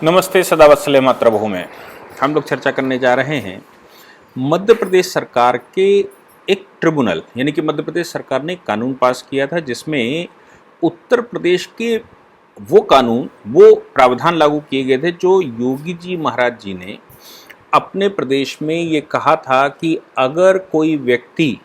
नमस्ते, सदावत्सले मातृभूमि में हम लोग चर्चा करने जा रहे हैं मध्य प्रदेश सरकार के एक ट्रिब्यूनल, यानी कि मध्य प्रदेश सरकार ने कानून पास किया था जिसमें उत्तर प्रदेश के वो कानून, वो प्रावधान लागू किए गए थे जो योगी जी महाराज जी ने अपने प्रदेश में ये कहा था कि अगर कोई व्यक्ति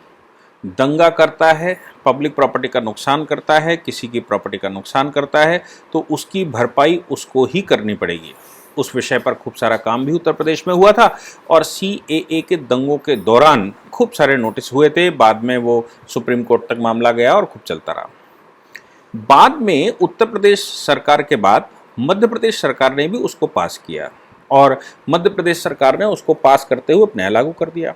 दंगा करता है, पब्लिक प्रॉपर्टी का नुकसान करता है, किसी की प्रॉपर्टी का नुकसान करता है, तो उसकी भरपाई उसको ही करनी पड़ेगी। उस विषय पर खूब सारा काम भी उत्तर प्रदेश में हुआ था और सीएए के दंगों के दौरान खूब सारे नोटिस हुए थे। बाद में वो सुप्रीम कोर्ट तक मामला गया और खूब चलता रहा। बाद में उत्तर प्रदेश सरकार के बाद मध्य प्रदेश सरकार ने भी उसको पास किया और मध्य प्रदेश सरकार ने उसको पास करते हुए अपने लागू कर दिया।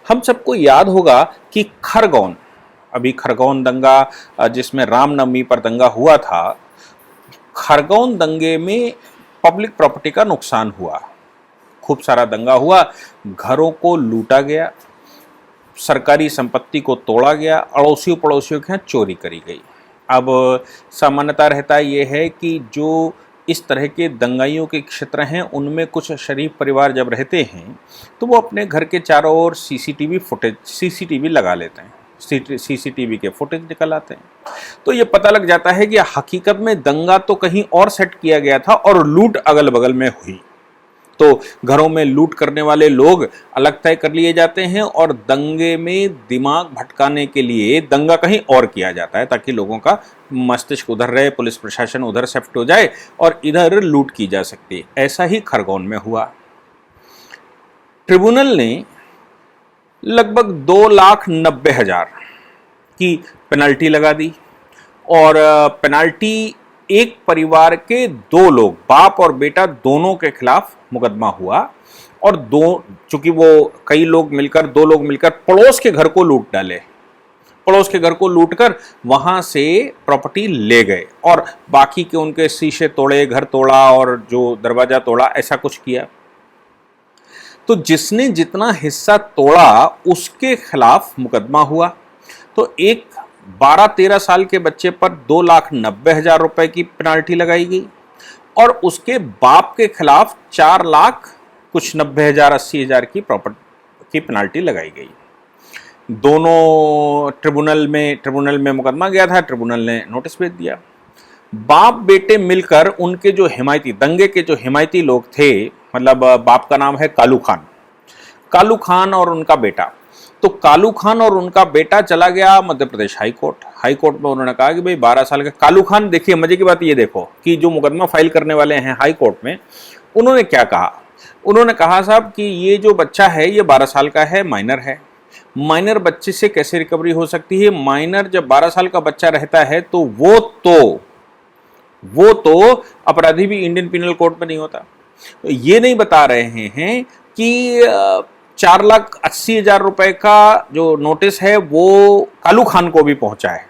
हम सबको याद होगा कि खरगोन दंगा, जिसमें रामनवमी पर दंगा हुआ था, खरगोन दंगे में पब्लिक प्रॉपर्टी का नुकसान हुआ, खूब सारा दंगा हुआ, घरों को लूटा गया, सरकारी संपत्ति को तोड़ा गया, अड़ोसियों पड़ोसियों के यहाँ चोरी करी गई। अब सामान्यता रहता यह है कि जो इस तरह के दंगाइयों के क्षेत्र हैं उनमें कुछ शरीफ परिवार जब रहते हैं तो वो अपने घर के चारों ओर सीसीटीवी लगा लेते हैं, सीसीटीवी के फुटेज निकल आते हैं। तो ये पता लग जाता है कि हकीकत में दंगा तो कहीं और सेट किया गया था और लूट अगल बगल में हुई। तो घरों में लूट करने वाले लोग अलग तय कर लिए जाते हैं और दंगे में दिमाग भटकाने के लिए दंगा कहीं और किया जाता है ताकि लोगों का मस्तिष्क उधर रहे, पुलिस प्रशासन उधर शिफ्ट हो जाए और इधर लूट की जा सकती है। ऐसा ही खरगोन में हुआ। ट्रिब्यूनल ने लगभग 2,90,000 की पेनल्टी लगा दी और पेनल्टी एक परिवार के दो लोग, बाप और बेटा दोनों के खिलाफ मुकदमा हुआ और चूंकि वो दो लोग मिलकर पड़ोस के घर को लूट डाले, पड़ोस के घर को लूटकर वहां से प्रॉपर्टी ले गए और बाकी के उनके शीशे तोड़े, घर तोड़ा और जो दरवाजा तोड़ा, ऐसा कुछ किया। तो जिसने जितना हिस्सा तोड़ा उसके खिलाफ मुकदमा हुआ। तो एक 12-13 साल के बच्चे पर 2,90,000 रुपए की पेनाल्टी लगाई गई और उसके बाप के खिलाफ 4,90,000 की पेनाल्टी लगाई गई। दोनों ट्रिब्यूनल में मुकदमा गया था, ट्रिब्यूनल ने नोटिस भेज दिया। बाप बेटे मिलकर उनके जो दंगे के जो हिमायती लोग थे, मतलब बाप का नाम है कालू खान और उनका बेटा, तो कालू खान और उनका बेटा चला गया मध्य प्रदेश हाई कोर्ट में। उन्होंने कहा कि भाई 12 साल का कालू खान, देखिए मजे की बात ये देखो कि जो मुकदमा फाइल करने वाले हैं हाई कोर्ट में, उन्होंने क्या कहा। उन्होंने कहा साहब कि ये जो बच्चा है ये 12 साल का है, माइनर है। माइनर बच्चे से कैसे रिकवरी हो सकती है? माइनर जब 12 साल का बच्चा रहता है तो वो तो अपराधी भी इंडियन पिनल कोड में नहीं होता। तो ये नहीं बता रहे हैं कि 4,80,000 रुपए का जो नोटिस है वो कालू खान को भी पहुंचा है।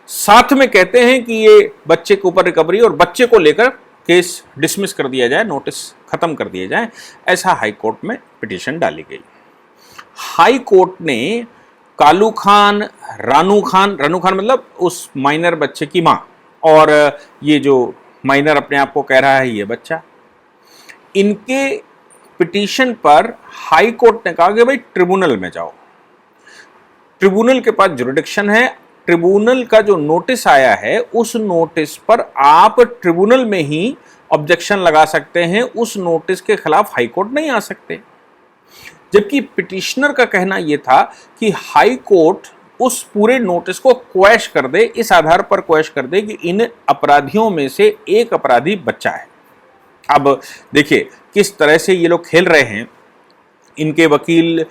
साथ में कहते हैं कि ये बच्चे के ऊपर रिकवरी और बच्चे को लेकर केस डिसमिस कर दिया जाए, नोटिस खत्म कर दिया जाए, ऐसा हाई कोर्ट में पिटीशन डाली गई। हाई कोर्ट ने कालू खान, रानू खान मतलब उस माइनर बच्चे की मां, और ये जो माइनर अपने आप को कह रहा है ये बच्चा, इनके पिटीशन पर हाई कोर्ट ने कहा कि भाई ट्रिब्यूनल में जाओ, ट्रिब्यूनल के पास जुरिडिक्शन है, ट्रिब्यूनल का जो नोटिस आया है उस नोटिस पर आप ट्रिब्यूनल में ही ऑब्जेक्शन लगा सकते हैं, उस नोटिस के खिलाफ हाई कोर्ट नहीं आ सकते। जबकि पिटिशनर का कहना यह था कि हाई कोर्ट उस पूरे नोटिस को क्वैश कर दे, इस आधार पर क्वैश कर दे कि इन अपराधियों में से एक अपराधी बच्चा है। अब देखिए किस तरह से ये लोग खेल रहे हैं। इनके वकील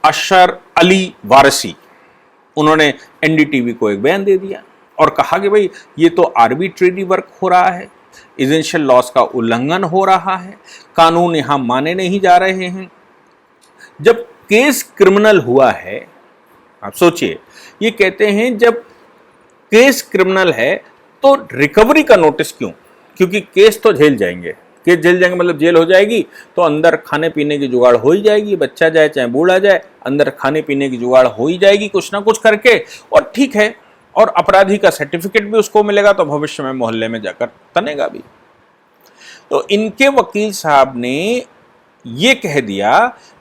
अशर अली वारसी, उन्होंने एनडीटीवी को एक बयान दे दिया और कहा कि भाई ये तो आर्बिट्रेरी वर्क हो रहा है, एसेंशियल लॉज का उल्लंघन हो रहा है, कानून यहां माने नहीं जा रहे हैं। जब केस क्रिमिनल हुआ है, आप सोचिए, ये कहते हैं जब केस क्रिमिनल है तो रिकवरी का नोटिस क्यों? क्योंकि केस तो झेल जाएंगे, मतलब जेल हो जाएगी तो अंदर खाने पीने की जुगाड़ हो ही जाएगी, बच्चा जाए चाहे बूढ़ा जाए, अंदर खाने पीने की जुगाड़ हो ही जाएगी कुछ ना कुछ करके, और ठीक है, और अपराधी का सर्टिफिकेट भी उसको मिलेगा तो भविष्य में मोहल्ले में जाकर तनेगा भी। तो इनके वकील साहब ने ये कह दिया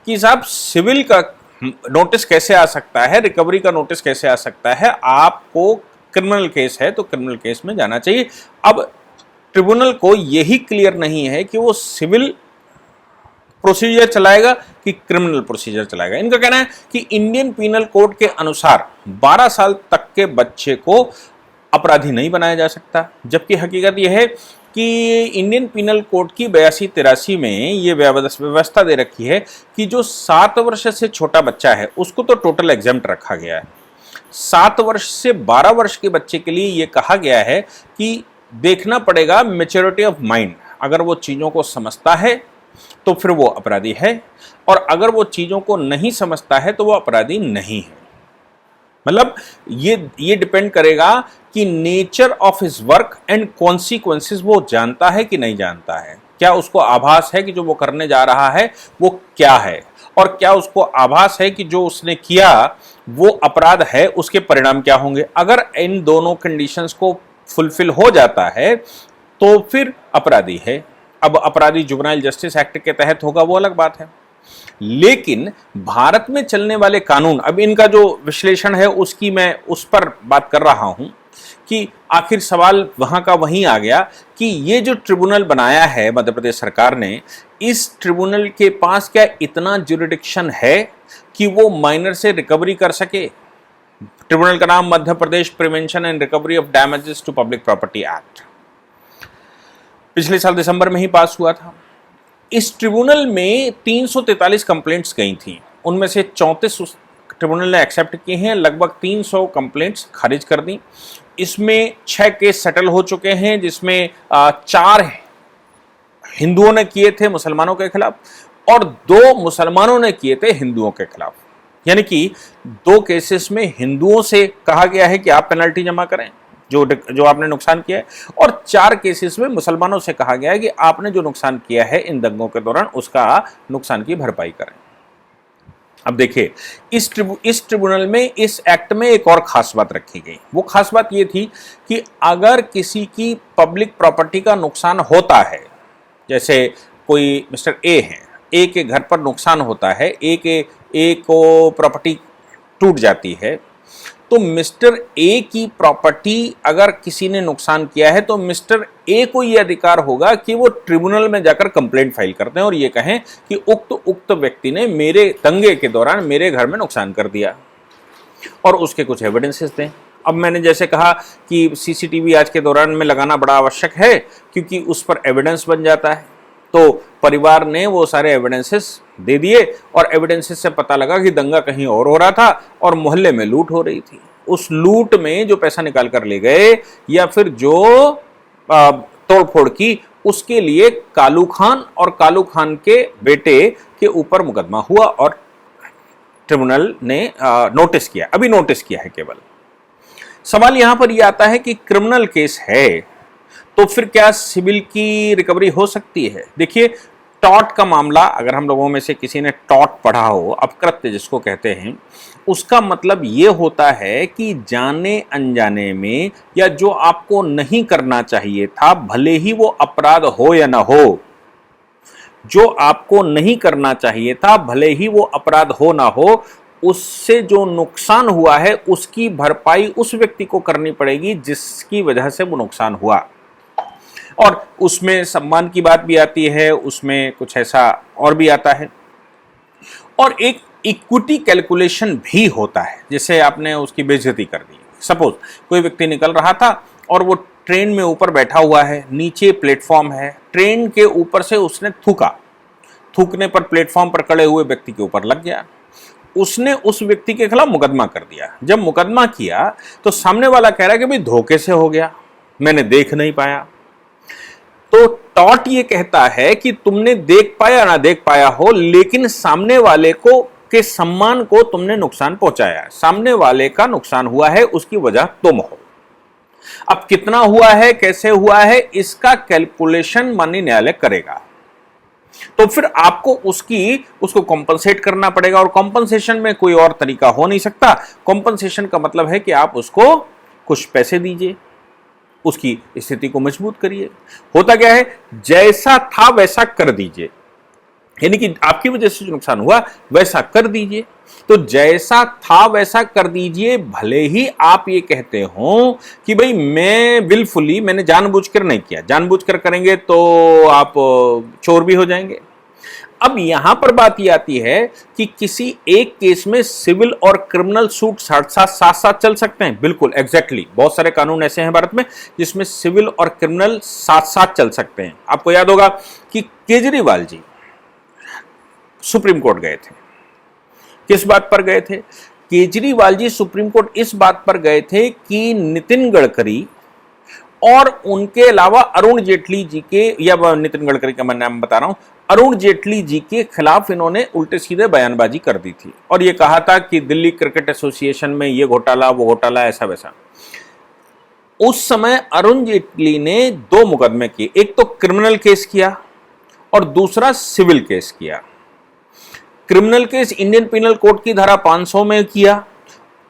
कि साहब सिविल का नोटिस कैसे आ सकता है, रिकवरी का नोटिस कैसे आ सकता है, आपको क्रिमिनल केस है तो क्रिमिनल केस में जाना चाहिए। अब ट्रिब्यूनल को यही क्लियर नहीं है कि वो सिविल प्रोसीजर चलाएगा कि क्रिमिनल प्रोसीजर चलाएगा। इनका कहना है कि इंडियन पीनल कोड के अनुसार 12 साल तक के बच्चे को अपराधी नहीं बनाया जा सकता, जबकि हकीकत यह है कि इंडियन पीनल कोड की 82-83 में ये व्यवस्था दे रखी है कि जो 7 वर्ष से छोटा बच्चा है उसको तो टोटल एग्जेम्प्ट रखा गया है। 7 वर्ष से 12 वर्ष के बच्चे के लिए ये कहा गया है कि देखना पड़ेगा मैच्योरिटी ऑफ माइंड, अगर वो चीज़ों को समझता है तो फिर वो अपराधी है, और अगर वो चीज़ों को नहीं समझता है तो वो अपराधी नहीं है। मतलब ये डिपेंड करेगा कि nature of his work and consequences वो जानता है कि नहीं जानता है, क्या उसको आभास है कि जो वो करने जा रहा है वो क्या है, और क्या उसको आभास है कि जो उसने किया वो अपराध है, उसके परिणाम क्या होंगे। अगर इन दोनों कंडीशंस को फुलफिल हो जाता है तो फिर अपराधी है। अब अपराधी जुवेनाइल जस्टिस एक्ट के तहत होगा वो अलग बात है, लेकिन भारत में चलने वाले कानून, अब इनका जो विश्लेषण है उसकी मैं उस पर बात कर रहा हूं कि आखिर सवाल वहां का वहीं आ गया कि ये जो ट्रिब्यूनल बनाया है मध्य प्रदेश सरकार ने, इस ट्रिब्यूनल के पास क्या इतना ज्यूरिडिक्शन है कि वो माइनर से रिकवरी कर सके। ट्रिब्यूनल का नाम Madhya Pradesh prevention and recovery of damages to public property act पिछले साल दिसंबर में ही पास हुआ था। इस ट्रिब्यूनल में 343 कंप्लेंट्स गई थी, उनमें से 34 ट्रिब्यूनल ने एक्सेप्ट किए हैं, लगभग 300 कंप्लेंट्स खारिज कर दी। इसमें 6 केस सेटल हो चुके हैं, जिसमें 4 हिंदुओं ने किए थे मुसलमानों के खिलाफ और 2 मुसलमानों ने किए थे हिंदुओं के खिलाफ। यानी कि 2 केसेस में हिंदुओं से कहा गया है कि आप पेनल्टी जमा करें जो आपने नुकसान किया है, और 4 केसेस में मुसलमानों से कहा गया है कि आपने जो नुकसान किया है इन दंगों के दौरान उसका नुकसान की भरपाई करें। अब देखिए, इस ट्रिब्यूनल में, इस एक्ट में एक और खास बात रखी गई। वो खास बात ये थी कि अगर किसी की पब्लिक प्रॉपर्टी का नुकसान होता है, जैसे कोई मिस्टर ए है, ए के घर पर नुकसान होता है, ए को प्रॉपर्टी टूट जाती है, तो मिस्टर ए की प्रॉपर्टी अगर किसी ने नुकसान किया है तो मिस्टर ए को यह अधिकार होगा कि वो ट्रिब्यूनल में जाकर कंप्लेंट फाइल करते हैं और ये कहें कि उक्त व्यक्ति ने मेरे दंगे के दौरान मेरे घर में नुकसान कर दिया, और उसके कुछ एविडेंसेस दें। अब मैंने जैसे कहा कि सीसीटीवी आज के दौरान में लगाना बड़ा आवश्यक है क्योंकि उस पर एविडेंस बन जाता है, तो परिवार ने वो सारे एविडेंसेस दे दिए और एविडेंसेस से पता लगा कि दंगा कहीं और हो रहा था और मोहल्ले में लूट हो रही थी। उस लूट में जो पैसा निकाल कर ले गए या फिर जो तोड़फोड़ की, उसके लिए कालू खान और कालू खान के बेटे के ऊपर मुकदमा हुआ और ट्रिब्यूनल ने नोटिस किया, अभी नोटिस किया है केवल। सवाल यहां पर यह आता है कि क्रिमिनल केस है तो फिर क्या सिविल की रिकवरी हो सकती है। देखिए, टॉर्ट का मामला, अगर हम लोगों में से किसी ने टॉर्ट पढ़ा हो, अपकृत्य जिसको कहते हैं, उसका मतलब ये होता है कि जाने अनजाने में या जो आपको नहीं करना चाहिए था, भले ही वो अपराध हो या ना हो, जो आपको नहीं करना चाहिए था भले ही वो अपराध हो ना हो, उससे जो नुकसान हुआ है उसकी भरपाई उस व्यक्ति को करनी पड़ेगी जिसकी वजह से वो नुकसान हुआ। और उसमें सम्मान की बात भी आती है, उसमें कुछ ऐसा और भी आता है, और एक इक्विटी कैलकुलेशन भी होता है। जैसे आपने उसकी बेइज्जती कर दी, सपोज कोई व्यक्ति निकल रहा था और वो ट्रेन में ऊपर बैठा हुआ है, नीचे प्लेटफॉर्म है, ट्रेन के ऊपर से उसने थूका, थूकने पर प्लेटफॉर्म पर खड़े हुए व्यक्ति के ऊपर लग गया, उसने उस व्यक्ति के खिलाफ मुकदमा कर दिया। जब मुकदमा किया तो सामने वाला कह रहा है कि भाई धोखे से हो गया, मैंने देख नहीं पाया। तो टॉर्ट ये कहता है कि तुमने देख पाया ना देख पाया हो, लेकिन सामने वाले को के सम्मान को तुमने नुकसान पहुंचाया, सामने वाले का नुकसान हुआ है, उसकी वजह तुम हो। अब कितना हुआ है, कैसे हुआ है, इसका कैलकुलेशन माननीय न्यायालय करेगा, तो फिर आपको उसको कॉम्पनसेट करना पड़ेगा। और कॉम्पनसेशन में कोई और तरीका हो नहीं सकता। कॉम्पनसेशन का मतलब है कि आप उसको कुछ पैसे दीजिए, उसकी स्थिति को मजबूत करिए। होता क्या है, जैसा था वैसा कर दीजिए, यानी कि आपकी वजह से जो नुकसान हुआ वैसा कर दीजिए। तो जैसा था वैसा कर दीजिए, भले ही आप ये कहते हो कि भाई मैं विलफुली, मैंने जानबूझकर नहीं किया। जानबूझकर करेंगे तो आप चोर भी हो जाएंगे। अब यहां पर बात यह आती है कि किसी एक केस में सिविल और क्रिमिनल सूट साथ साथ चल सकते हैं। बिल्कुल एग्जैक्टली, बहुत सारे कानून ऐसे हैं भारत में जिसमें सिविल और क्रिमिनल साथ साथ चल सकते हैं। आपको याद होगा कि केजरीवाल जी सुप्रीम कोर्ट गए थे। किस बात पर गए थे? केजरीवाल जी सुप्रीम कोर्ट इस बात पर गए थे कि नितिन गडकरी और उनके अलावा अरुण जेटली जी के, या नितिन गडकरी का मैं नाम बता रहा हूं, अरुण जेटली जी के खिलाफ इन्होंने उल्टे सीधे बयानबाजी कर दी थी और ये कहा था कि दिल्ली क्रिकेट एसोसिएशन में ये घोटाला, वो घोटाला, ऐसा वैसा। उस समय अरुण जेटली ने 2 मुकदमे किए, एक तो क्रिमिनल केस किया और दूसरा सिविल केस किया। Criminal case Indian penal code की धारा 500 में किया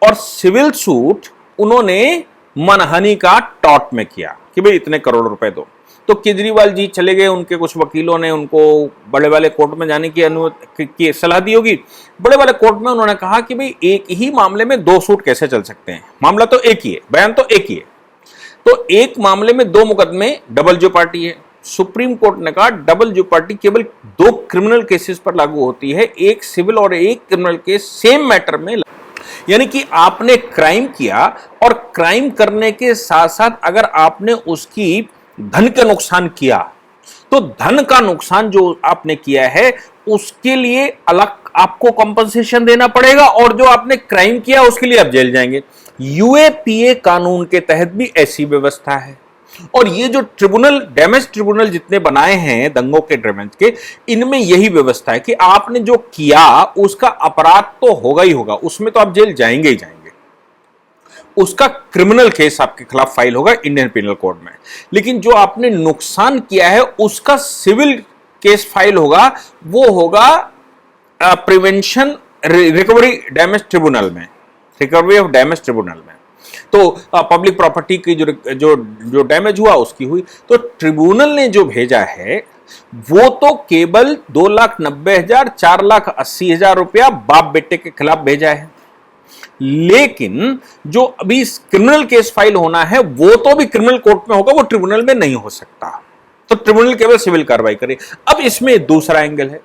और सिविल सूट उन्होंने मनहानि का टॉट में किया कि भाई इतने करोड़ रुपए दो। तो केजरीवाल जी चले गए, उनके कुछ वकीलों ने उनको बड़े वाले कोर्ट में जाने की सलाह दी होगी। बड़े वाले कोर्ट में उन्होंने कहा कि भाई एक ही मामले में 2 सूट कैसे चल सकते हैं, मामला तो एक ही है, बयान तो एक ही है। तो एक मामले में 2 मुकदमे, डबल जो पार्टी है। सुप्रीम कोर्ट ने कहा डबल जो पार्टी केवल 2 क्रिमिनल केसेस पर लागू होती है, एक सिविल और एक क्रिमिनल केस सेम मैटर में। यानी कि आपने क्राइम किया और क्राइम करने के साथ साथ अगर आपने उसकी धन का नुकसान किया तो धन का नुकसान जो आपने किया है उसके लिए अलग आपको कंपनसेशन देना पड़ेगा और जो आपने क्राइम किया उसके लिए आप जेल जाएंगे। यूएपीए कानून के तहत भी ऐसी व्यवस्था है। और ये जो ट्रिब्यूनल, डैमेज ट्रिब्यूनल जितने बनाए हैं दंगों के डैमेज के, इनमें यही व्यवस्था है कि आपने जो किया उसका अपराध तो होगा ही होगा, उसमें तो आप जेल जाएंगे ही जाएंगे। उसका क्रिमिनल केस आपके खिलाफ फाइल होगा इंडियन पिनल कोड में, लेकिन जो आपने नुकसान किया है उसका सिविल केस फाइल होगा, वो होगा प्रिवेंशन रिकवरी डैमेज ट्रिब्यूनल में, रिकवरी ऑफ डैमेज ट्रिब्यूनल में। तो पब्लिक प्रॉपर्टी की जो डैमेज हुआ उसकी हुई। तो ट्रिब्यूनल ने जो भेजा है वो तो केवल 2,90,000 4,80,000 रुपया बाप बेटे के खिलाफ भेजा है, लेकिन जो अभी क्रिमिनल केस फाइल होना है वो तो भी क्रिमिनल कोर्ट में होगा, वो ट्रिब्यूनल में नहीं हो सकता। तो ट्रिब्यूनल केवल सिविल कार्रवाई करे। अब इसमें दूसरा एंगल है।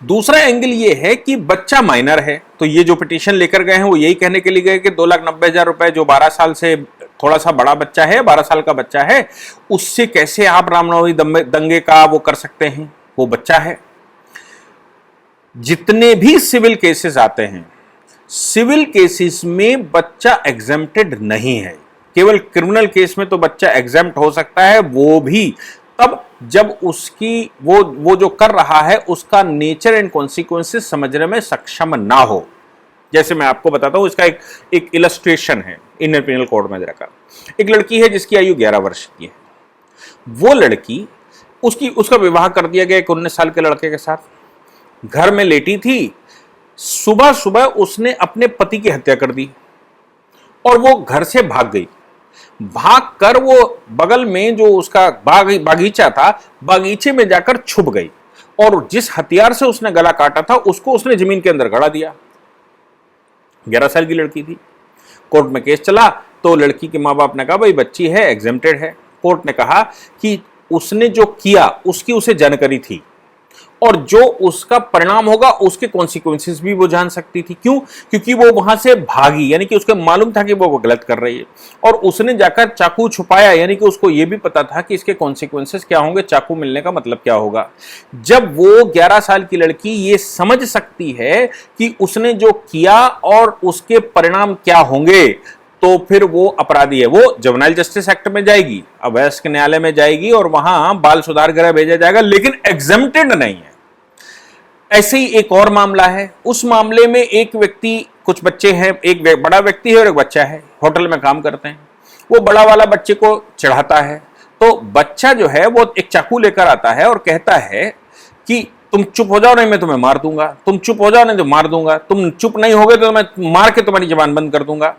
दूसरा एंगल ये है कि बच्चा माइनर है, तो ये जो पिटीशन लेकर गए हैं वो यही कहने के लिए गए कि 2,90,000 रुपए जो 12 साल से थोड़ा सा बड़ा बच्चा है, 12 साल का बच्चा है, उससे कैसे आप रामनवमी दंगे का वो कर सकते हैं, वो बच्चा है। जितने भी सिविल केसेस आते हैं, सिविल केसेस में बच्चा एग्जेम्प्टेड नहीं है। केवल क्रिमिनल केस में तो बच्चा एग्जेम्प्ट हो सकता है, वो भी तब जब उसकी वो जो कर रहा है उसका नेचर एंड कॉन्सिक्वेंसेस समझने में सक्षम ना हो। जैसे मैं आपको बताता हूं, इसका एक इलस्ट्रेशन है इंडियन पिनल कोड में रखा। एक लड़की है जिसकी आयु 11 वर्ष की है। वो लड़की, उसका विवाह कर दिया गया एक 19 साल के लड़के के साथ। घर में लेटी थी, सुबह सुबह उसने अपने पति की हत्या कर दी और वो घर से भाग गई। भागकर वो बगल में जो उसका बागीचा था, बागीचे में जाकर छुप गई और जिस हथियार से उसने गला काटा था उसको उसने जमीन के अंदर गड़ा दिया। 11 साल की लड़की थी। कोर्ट में केस चला तो लड़की के माँ बाप ने कहा भाई बच्ची है, एग्जेम्प्टेड है। कोर्ट ने कहा कि उसने जो किया उसकी उसे जानकारी थी और जो उसका परिणाम होगा उसके कॉन्सिक्वेंसेस भी वो जान सकती थी। क्यों? क्योंकि वो वहां से भागी, यानी कि उसको मालूम था कि वो गलत कर रही है और उसने जाकर चाकू छुपाया, यानी कि उसको ये भी पता था कि इसके कॉन्सिक्वेंसेस क्या होंगे, चाकू मिलने का मतलब क्या होगा। जब वो 11 साल की लड़की ये समझ सकती है कि उसने जो किया और उसके परिणाम क्या होंगे, तो फिर वो अपराधी है। वो जुवेनाइल जस्टिस एक्ट में जाएगी, अवयस्क न्यायालय में जाएगी और वहां बाल सुधार गृह भेजा जाएगा, लेकिन एग्जेम्प्टेड नहीं है। ऐसे ही एक और मामला है। उस मामले में एक व्यक्ति, कुछ बच्चे हैं, एक बड़ा व्यक्ति है और एक बच्चा है, होटल में काम करते हैं। वो बड़ा वाला बच्चे को चढ़ाता है तो बच्चा जो है वो एक चाकू लेकर आता है और कहता है कि तुम चुप हो जाओ नहीं मैं तुम्हें मार दूंगा, तुम चुप हो जाओ नहीं तो मार दूंगा, तुम चुप नहीं होगे तो मैं मार के तुम्हारी जबान बंद कर दूंगा।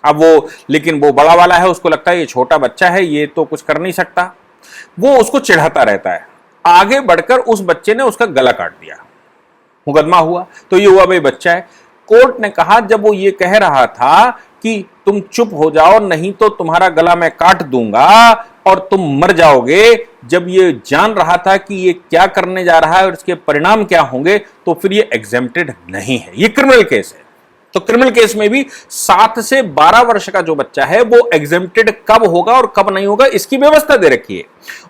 अब वो, लेकिन वो बड़ा वाला है, उसको लगता है ये छोटा बच्चा है, ये तो कुछ कर नहीं सकता, वो उसको चिढ़ाता रहता है। आगे बढ़कर उस बच्चे ने उसका गला काट दिया, मुकदमा हुआ, तो ये हुआ भाई बच्चा है। कोर्ट ने कहा जब वो ये कह रहा था कि तुम चुप हो जाओ नहीं तो तुम्हारा गला मैं काट दूंगा और तुम मर जाओगे, जब ये जान रहा था कि ये क्या करने जा रहा है और इसके परिणाम क्या होंगे, तो फिर ये एग्जेम्प्टेड नहीं है, ये क्रिमिनल केस है। तो क्रिमिनल केस में भी 7 से 12 वर्ष का जो बच्चा है वो एग्जेम्प्टेड कब होगा और कब नहीं होगा, इसकी व्यवस्था दे रखी है।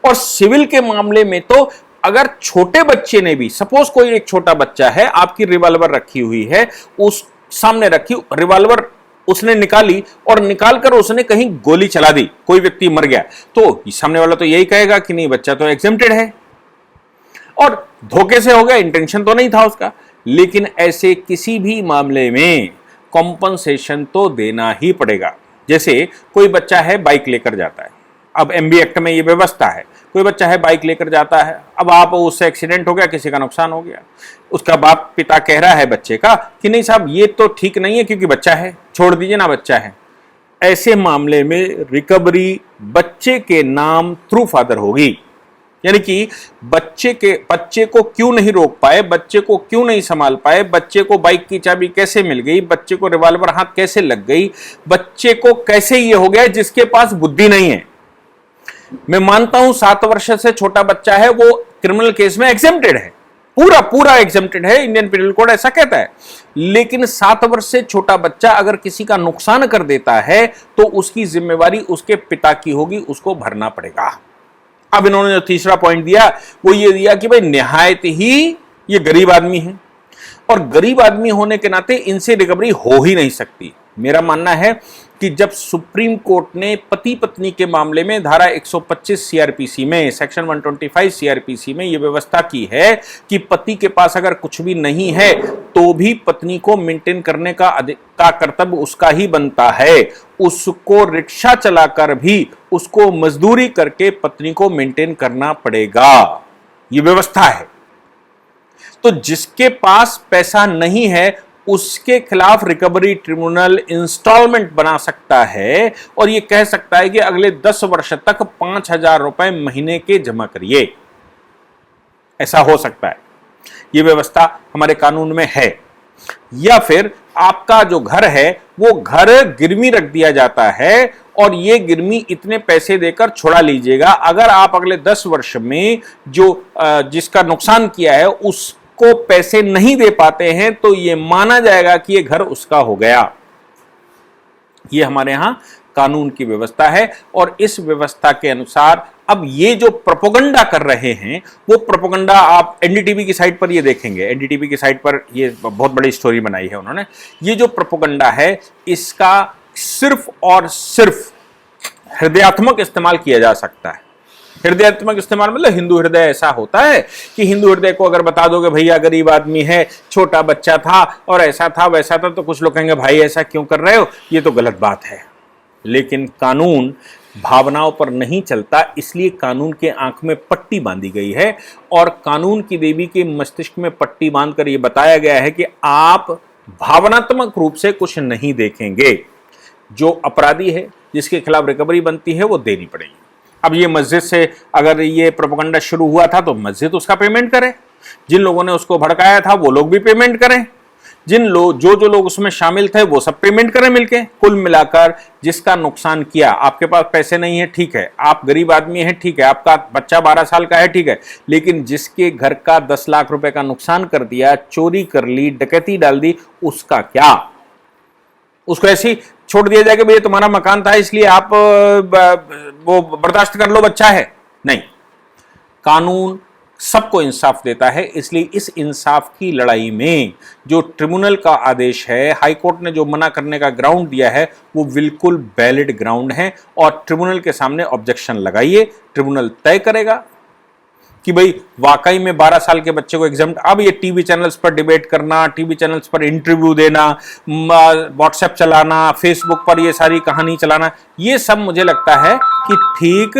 और सिविल के मामले में तो अगर छोटे बच्चे ने भी, सपोज कोई एक छोटा बच्चा है, आपकी रिवॉल्वर रखी हुई है, उस सामने रखी रिवॉल्वर उसने निकाली और निकालकर उसने कहीं गोली चला दी, कोई व्यक्ति मर गया, तो सामने वाला तो यही कहेगा कि नहीं बच्चा तो एग्जेम्प्टेड है और धोखे से हो गया, इंटेंशन तो नहीं था उसका। लेकिन ऐसे किसी भी मामले में कॉम्पनसेशन तो देना ही पड़ेगा। जैसे कोई बच्चा है बाइक लेकर जाता है, अब एमबी एक्ट में ये व्यवस्था है, कोई बच्चा है बाइक लेकर जाता है, अब आप उससे एक्सीडेंट हो गया, किसी का नुकसान हो गया, उसका बाप पिता कह रहा है बच्चे का कि नहीं साहब ये तो ठीक नहीं है क्योंकि बच्चा है, छोड़ दीजिए ना बच्चा है। ऐसे मामले में रिकवरी बच्चे के नाम थ्रू फादर होगी, यानी कि बच्चे को क्यों नहीं रोक पाए, बच्चे को क्यों नहीं संभाल पाए, बच्चे को बाइक की चाबी कैसे मिल गई, बच्चे को रिवॉल्वर हाथ कैसे लग गई, बच्चे को कैसे ये हो गया जिसके पास बुद्धि नहीं है। मैं मानता हूं 7 वर्ष से छोटा बच्चा है वो क्रिमिनल केस में एग्जेम्प्टेड है, पूरा एग्जेम्प्टेड है, इंडियन पिनल कोड ऐसा कहता है। लेकिन 7 वर्ष से छोटा बच्चा अगर किसी का नुकसान कर देता है तो उसकी जिम्मेवारी उसके पिता की होगी, उसको भरना पड़ेगा। अब इन्होंने जो तीसरा पॉइंट दिया वो ये दिया कि भाई निहायत ही ये गरीब आदमी है और गरीब आदमी होने के नाते इनसे रिकवरी हो ही नहीं सकती। मेरा मानना है कि जब सुप्रीम कोर्ट ने पति पत्नी के मामले में धारा 125 सीआरपीसी में, सेक्शन 125 सीआरपीसी में यह व्यवस्था की है कि पति के पास अगर कुछ भी नहीं है तो भी पत्नी को मेंटेन करने का कर्तव्य उसका ही बनता है, उसको रिक्शा चलाकर भी उसको मजदूरी करके पत्नी को मेंटेन करना पड़ेगा, यह व्यवस्था है। तो जिसके पास पैसा नहीं है उसके खिलाफ रिकवरी ट्रिब्यूनल इंस्टॉलमेंट बना सकता है और यह कह सकता है कि अगले 10 वर्ष तक 5,000 रुपए महीने के जमा करिए, ऐसा हो सकता है। यह व्यवस्था हमारे कानून में है। या फिर आपका जो घर है वो घर गिरवी रख दिया जाता है और ये गिरवी इतने पैसे देकर छुड़ा लीजिएगा, अगर आप अगले 10 वर्ष में जो जिसका नुकसान किया है उस को पैसे नहीं दे पाते हैं तो यह माना जाएगा कि यह घर उसका हो गया। यह हमारे यहां कानून की व्यवस्था है और इस व्यवस्था के अनुसार अब ये जो प्रोपेगेंडा कर रहे हैं वो प्रोपेगेंडा आप एनडीटीवी की साइट पर ये देखेंगे, एनडीटीवी की साइट पर ये बहुत बड़ी स्टोरी बनाई है उन्होंने। ये जो प्रोपेगेंडा है इसका सिर्फ और सिर्फ हृदयात्मक इस्तेमाल किया जा सकता है। हृदयात्मक इस्तेमाल मतलब हिंदू हृदय ऐसा होता है कि हिंदू हृदय को अगर बता दोगे भैया गरीब आदमी है, छोटा बच्चा था और ऐसा था वैसा था, तो कुछ लोग कहेंगे भाई ऐसा क्यों कर रहे हो, ये तो गलत बात है। लेकिन कानून भावनाओं पर नहीं चलता, इसलिए कानून के आंख में पट्टी बांधी गई है और कानून की देवी के मस्तिष्क में पट्टी बांधकर यह बताया गया है कि आप भावनात्मक रूप से कुछ नहीं देखेंगे, जो अपराधी है जिसके खिलाफ रिकवरी बनती है वो देनी पड़ेगी। अब ये मस्जिद से अगर ये प्रोपेगेंडा शुरू हुआ था तो मस्जिद उसका पेमेंट करे, जिन लोगों ने उसको भड़काया था वो लोग भी पेमेंट करें, जो लोग उसमें शामिल थे वो सब पेमेंट करें मिलके। कुल मिलाकर जिसका नुकसान किया, आपके पास पैसे नहीं है ठीक है, आप गरीब आदमी हैं ठीक है, आपका बच्चा 12 साल का है ठीक है, लेकिन जिसके घर का 10 लाख रुपए का नुकसान कर दिया, चोरी कर ली, डकैती डाल दी, उसका क्या? उसको ऐसे ही छोड़ दिया जाएगा भैया तुम्हारा मकान था इसलिए आप वो बर्दाश्त कर लो, बच्चा है? नहीं, कानून सबको इंसाफ देता है, इसलिए इस इंसाफ की लड़ाई में जो ट्रिब्यूनल का आदेश है, हाई कोर्ट ने जो मना करने का ग्राउंड दिया है वो बिल्कुल वैलिड ग्राउंड है और ट्रिब्यूनल के सामने ऑब्जेक्शन लगाइए, ट्रिब्यूनल तय करेगा कि भाई वाकई में 12 साल के बच्चे को एग्जाम। अब ये टीवी चैनल्स पर डिबेट करना, टीवी चैनल्स पर इंटरव्यू देना, व्हाट्सएप चलाना, फेसबुक पर ये सारी कहानी चलाना, ये सब मुझे लगता है कि ठीक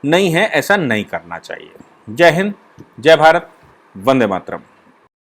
नहीं है, ऐसा नहीं करना चाहिए। जय हिंद, जय भारत, वंदे मातरम।